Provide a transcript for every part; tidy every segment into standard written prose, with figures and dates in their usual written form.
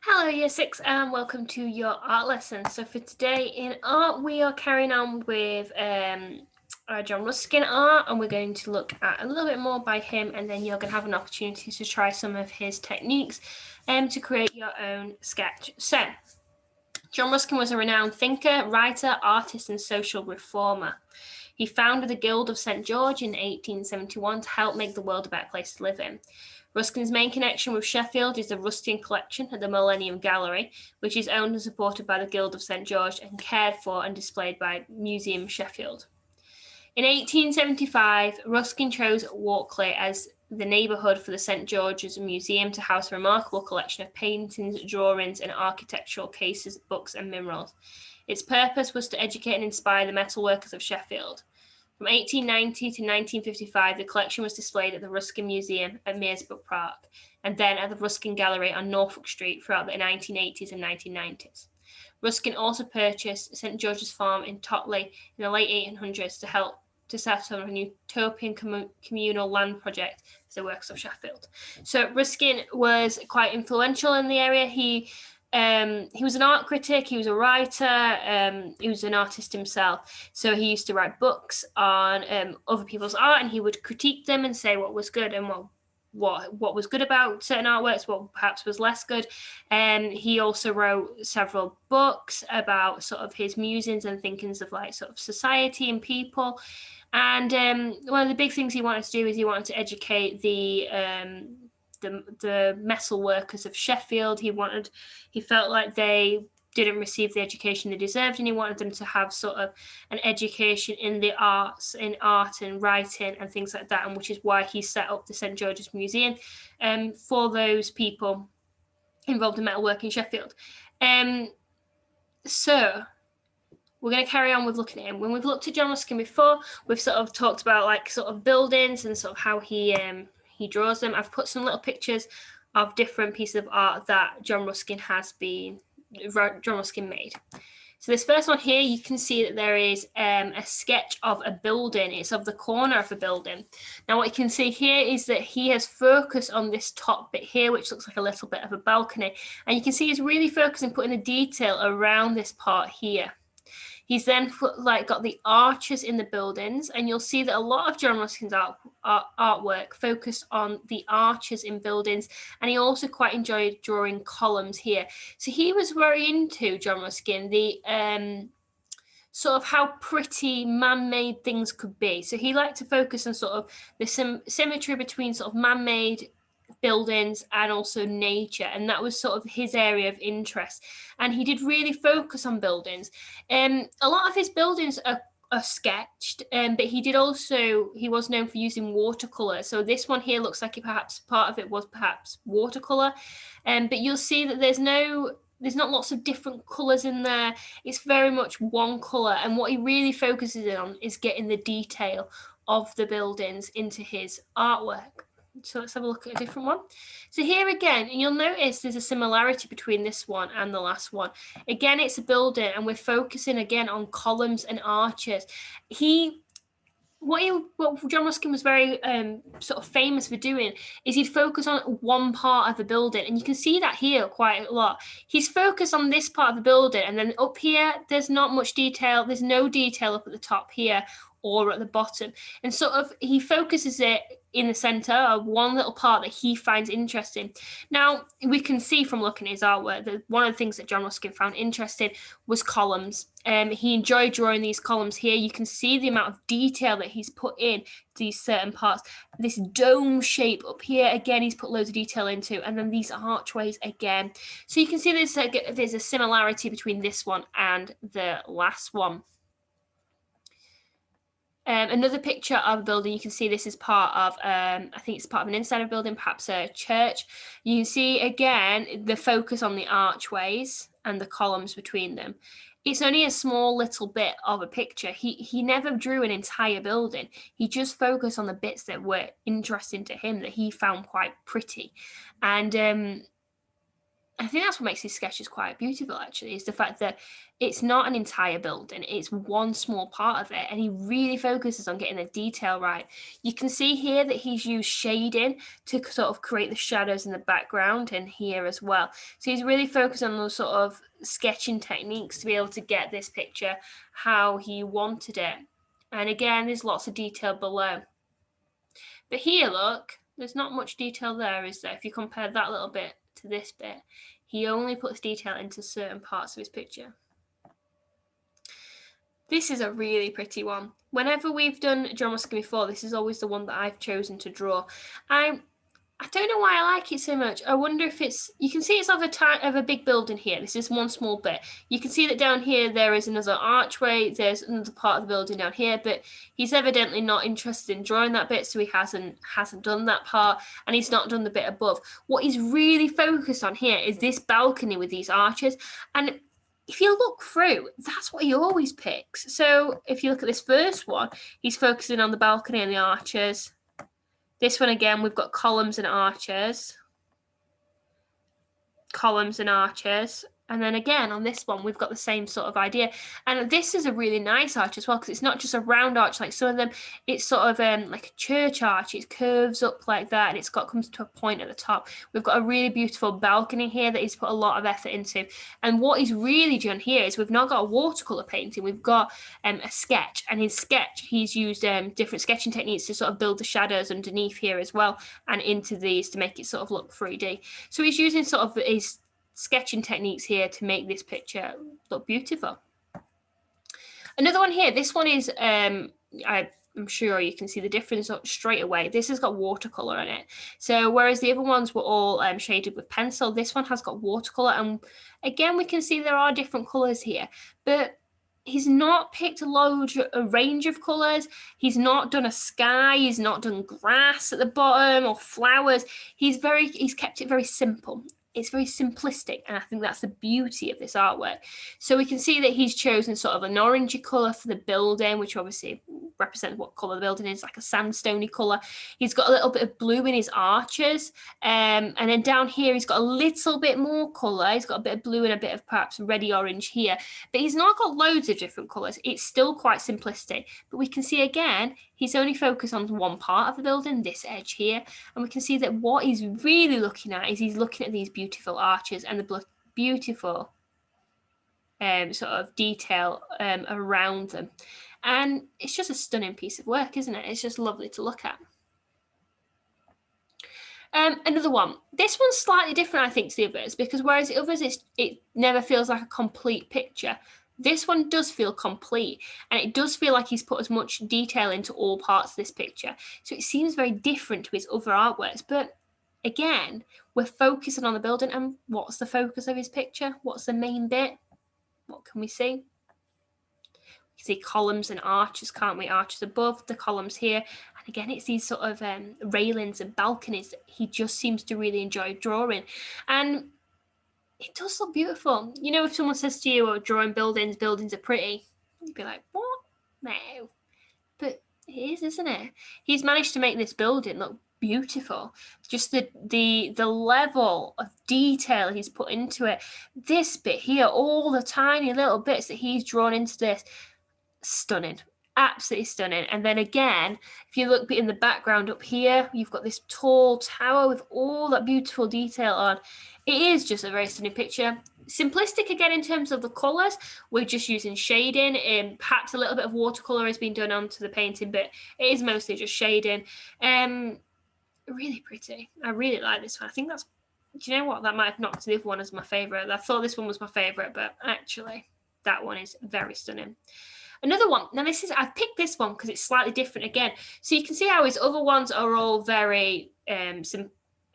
Hello Year 6 and welcome to your art lesson. So for today in art we are carrying on with our John Ruskin art, and we're going to look at a little bit more by him, and then you're going to have an opportunity to try some of his techniques to create your own sketch. So John Ruskin was a renowned thinker, writer, artist and social reformer. He founded the Guild of St George in 1871 to help make the world a better place to live in. Ruskin's main connection with Sheffield is the Ruskin Collection at the Millennium Gallery, which is owned and supported by the Guild of St George and cared for and displayed by Museum Sheffield. In 1875, Ruskin chose Walkley as the neighbourhood for the St George's Museum to house a remarkable collection of paintings, drawings and architectural cases, books and minerals. Its purpose was to educate and inspire the metalworkers of Sheffield. From 1890 to 1955, the collection was displayed at the Ruskin Museum at Meersbrook Park, and then at the Ruskin Gallery on Norfolk Street throughout the 1980s and 1990s. Ruskin also purchased St George's Farm in Totley in the late 1800s to help to set up a utopian communal land project for the works of Sheffield. So Ruskin was quite influential in the area. He was an art critic, he was a writer, he was an artist himself. So he used to write books on other people's art, and he would critique them and say what was good and what was good about certain artworks, what perhaps was less good. He also wrote several books about sort of his musings and thinkings of like sort of society and people. And one of the big things he wanted to do is he wanted to educate the metal workers of Sheffield. He felt like they didn't receive the education they deserved, and he wanted them to have sort of an education in the arts, in art and writing and things like that, and which is why he set up the St George's Museum for those people involved in metalwork in Sheffield. So we're going to carry on with looking at him. When we've looked at John Ruskin before, we've sort of talked about like sort of buildings and sort of how he draws them. I've put some little pictures of different pieces of art that John Ruskin made. So this first one here, you can see that there is a sketch of a building. It's of the corner of a building. Now what you can see here is that he has focused on this top bit here, which looks like a little bit of a balcony. And you can see he's really focusing, putting the detail around this part here. He's then got the arches in the buildings, and you'll see that a lot of John Ruskin's artwork focused on the arches in buildings, and he also quite enjoyed drawing columns here. So he was very into, John Ruskin, the sort of how pretty man-made things could be. So he liked to focus on sort of the symmetry between sort of man-made buildings and also nature, and that was sort of his area of interest, and he did really focus on buildings. A lot of his buildings are sketched, but he was known for using watercolor. So this one here looks like perhaps part of it was perhaps watercolor, but you'll see that there's not lots of different colors in there. It's very much one color, and what he really focuses on is getting the detail of the buildings into his artwork. So let's have a look at a different one. So here again, you'll notice there's a similarity between this one and the last one. Again, it's a building, and we're focusing again on columns and arches. What John Ruskin was very sort of famous for doing is he'd focus on one part of the building, and you can see that here quite a lot. He's focused on this part of the building, and then up here, there's not much detail. There's no detail up at the top here or at the bottom, and sort of he focuses it in the center of one little part that he finds interesting. Now, we can see from looking at his artwork that one of the things that John Ruskin found interesting was columns. He enjoyed drawing these columns here. You can see the amount of detail that he's put in these certain parts. This dome shape up here, again, he's put loads of detail into, and then these archways again. So you can see there's a similarity between this one and the last one. Another picture of a building, you can see this is part of, I think it's part of an inside of a building, perhaps a church. You can see, again, the focus on the archways and the columns between them. It's only a small little bit of a picture. He never drew an entire building. He just focused on the bits that were interesting to him, that he found quite pretty. And I think that's what makes these sketches quite beautiful, actually, is the fact that it's not an entire building, it's one small part of it, and he really focuses on getting the detail right. You can see here that he's used shading to sort of create the shadows in the background and here as well. So he's really focused on those sort of sketching techniques to be able to get this picture how he wanted it. And again, there's lots of detail below. But here, look, there's not much detail there, is there? If you compare that little bit to this bit, he only puts detail into certain parts of his picture. This is a really pretty one. Whenever we've done John Ruskin before, this is always the one that I've chosen to draw. I don't know why I like it so much. I wonder if it's, you can see it's of a big building here. This is one small bit. You can see that down here there is another archway. There's another part of the building down here, but he's evidently not interested in drawing that bit, so he hasn't done that part, and he's not done the bit above. What he's really focused on here is this balcony with these arches, and if you look through, that's what he always picks. So if you look at this first one, he's focusing on the balcony and the arches. This one again, we've got columns and arches. Columns and arches. And then again, on this one, we've got the same sort of idea. And this is a really nice arch as well, because it's not just a round arch like some of them. It's sort of like a church arch. It curves up like that, and it's comes to a point at the top. We've got a really beautiful balcony here that he's put a lot of effort into. And what he's really done here is we've not got a watercolour painting. We've got a sketch. And his sketch, he's used different sketching techniques to sort of build the shadows underneath here as well, and into these to make it sort of look 3D. So he's using sort of his sketching techniques here to make this picture look beautiful. Another one here, this one is, I'm sure you can see the difference straight away. This has got watercolor in it. So whereas the other ones were all shaded with pencil, this one has got watercolor. And again, we can see there are different colors here, but he's not picked a range of colors. He's not done a sky. He's not done grass at the bottom or flowers. He's kept it very simple. It's very simplistic, and I think that's the beauty of this artwork. So we can see that he's chosen sort of an orangey colour for the building, which obviously represents what colour the building is, like a sandstony colour. He's got a little bit of blue in his arches, and then down here he's got a little bit more colour. He's got a bit of blue and a bit of perhaps reddy orange here, but he's not got loads of different colours. It's still quite simplistic, but we can see again he's only focused on one part of the building, this edge here, and we can see that what he's really looking at is he's looking at these beautiful arches and the beautiful sort of detail around them. And it's just a stunning piece of work, isn't it? It's just lovely to look at. Another one. This one's slightly different, I think, to the others, because whereas the others, it never feels like a complete picture. This one does feel complete, and it does feel like he's put as much detail into all parts of this picture. So it seems very different to his other artworks, but again, we're focusing on the building, and what's the focus of his picture? What's the main bit? What can we see? We can see columns and arches, can't we? Arches above, the columns here. And again, it's these sort of railings and balconies that he just seems to really enjoy drawing. And it does look beautiful. You know, if someone says to you, oh, drawing buildings are pretty, you'd be like, what? No. But it is, isn't it? He's managed to make this building look beautiful. Just the level of detail he's put into it. This bit here, all the tiny little bits that he's drawn into this, stunning. Absolutely stunning. And then again, if you look in the background up here, you've got this tall tower with all that beautiful detail on. It is just a very stunning picture. Simplistic again in terms of the colours. We're just using shading, and perhaps a little bit of watercolour has been done onto the painting, but it is mostly just shading. Really pretty. I really like this one. I think that's, do you know what? That might have knocked the other one as my favourite. I thought this one was my favourite, but actually that one is very stunning. Another one, now this is, I've picked this one because it's slightly different again. So you can see how his other ones are all very,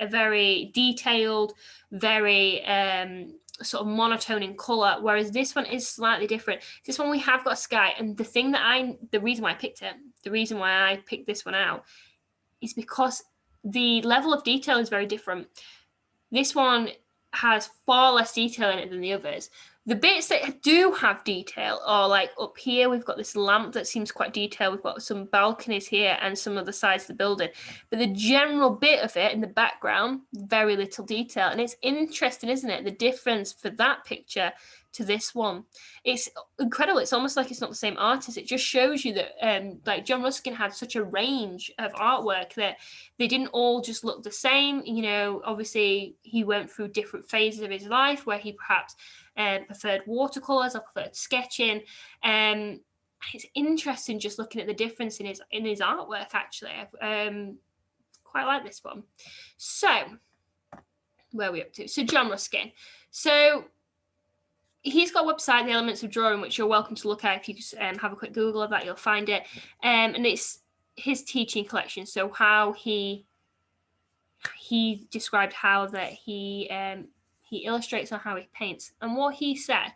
very detailed, very sort of monotone in colour, whereas this one is slightly different. This one we have got a sky, and the reason why I picked it, the reason why I picked this one out is because the level of detail is very different. This one has far less detail in it than the others, The bits that do have detail are like up here, we've got this lamp that seems quite detailed. We've got some balconies here and some of the sides of the building. But the general bit of it in the background, very little detail. And it's interesting, isn't it? The difference for that picture to this one. It's incredible. It's almost like it's not the same artist. It just shows you that like John Ruskin had such a range of artwork that they didn't all just look the same. You know, obviously he went through different phases of his life where he perhaps preferred watercolors or preferred sketching. It's interesting just looking at the difference in his artwork. Actually, quite like this one. So, where are we up to? So John Ruskin. So he's got a website, The Elements of Drawing, which you're welcome to look at. If you just have a quick Google of that, you'll find it. And it's his teaching collection. So how he described how that he illustrates on how he paints. And what he said,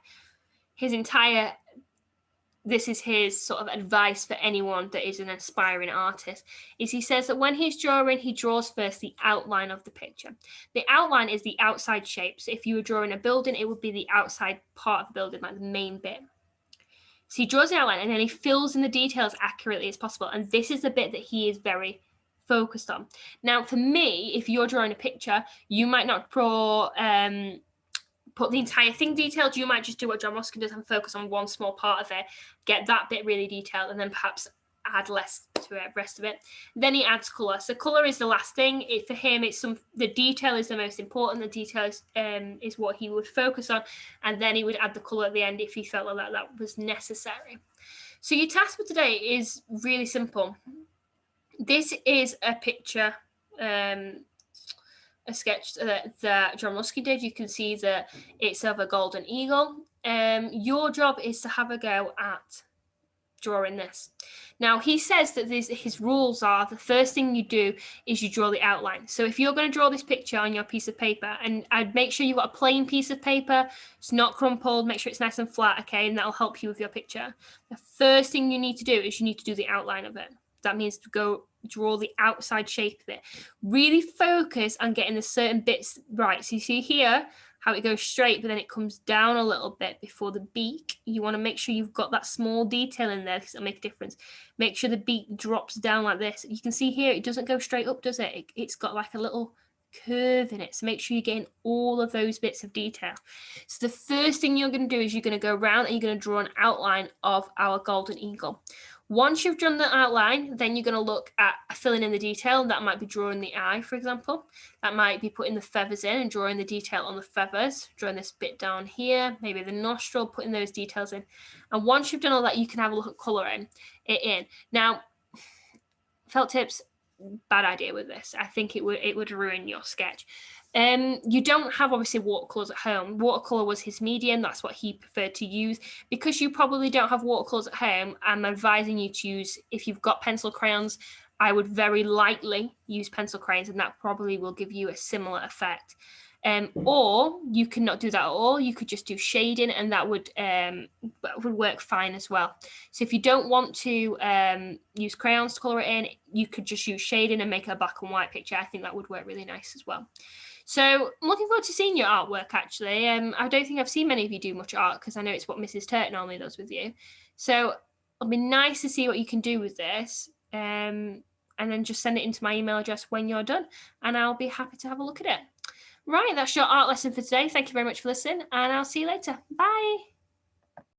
this is his sort of advice for anyone that is an aspiring artist, is he says that when he's drawing, he draws first the outline of the picture. The outline is the outside shape. So if you were drawing a building, it would be the outside part of the building, like the main bit. So he draws the outline and then he fills in the details accurately as possible. And this is the bit that he is very focused on. Now, for me, if you're drawing a picture, you might not draw put the entire thing detailed. You might just do what John Ruskin does and focus on one small part of it, get that bit really detailed, and then perhaps add less to the rest of it. Then he adds color. So color is the last thing. For him, the detail is the most important. The detail is what he would focus on, and then he would add the color at the end if he felt like that was necessary. So your task for today is really simple. This is a picture, a sketch that John Ruskin did. You can see that it's of a golden eagle. Your job is to have a go at drawing this. Now, he says that his rules are the first thing you do is you draw the outline. So if you're going to draw this picture on your piece of paper, and I'd make sure you've got a plain piece of paper, it's not crumpled, make sure it's nice and flat, okay, and that'll help you with your picture. The first thing you need to do is you need to do the outline of it. That means to go draw the outside shape of it. Really focus on getting the certain bits right. So you see here how it goes straight, but then it comes down a little bit before the beak. You want to make sure you've got that small detail in there because it'll make a difference. Make sure the beak drops down like this. You can see here, it doesn't go straight up, does it? It's got like a little curve in it. So make sure you're getting all of those bits of detail. So the first thing you're going to do is you're going to go around and you're going to draw an outline of our golden eagle. Once you've drawn the outline, then you're going to look at filling in the detail. That might be drawing the eye, for example. That might be putting the feathers in and drawing the detail on the feathers, drawing this bit down here, maybe the nostril, putting those details in. And once you've done all that, you can have a look at colouring it in. Now, felt tips, bad idea with this. I think it would ruin your sketch. You don't have obviously watercolors at home. Watercolor was his medium. That's what he preferred to use. Because you probably don't have watercolors at home, I'm advising you to use, if you've got pencil crayons, I would very lightly use pencil crayons, and that probably will give you a similar effect. Or you can not do that at all. You could just do shading, and that would work fine as well. So if you don't want to use crayons to color it in, you could just use shading and make a black and white picture. I think that would work really nice as well. So I'm looking forward to seeing your artwork, actually. I don't think I've seen many of you do much art because I know it's what Mrs. Turk normally does with you. So it'll be nice to see what you can do with this. And then just send it into my email address when you're done, and I'll be happy to have a look at it. Right, that's your art lesson for today. Thank you very much for listening, and I'll see you later. Bye.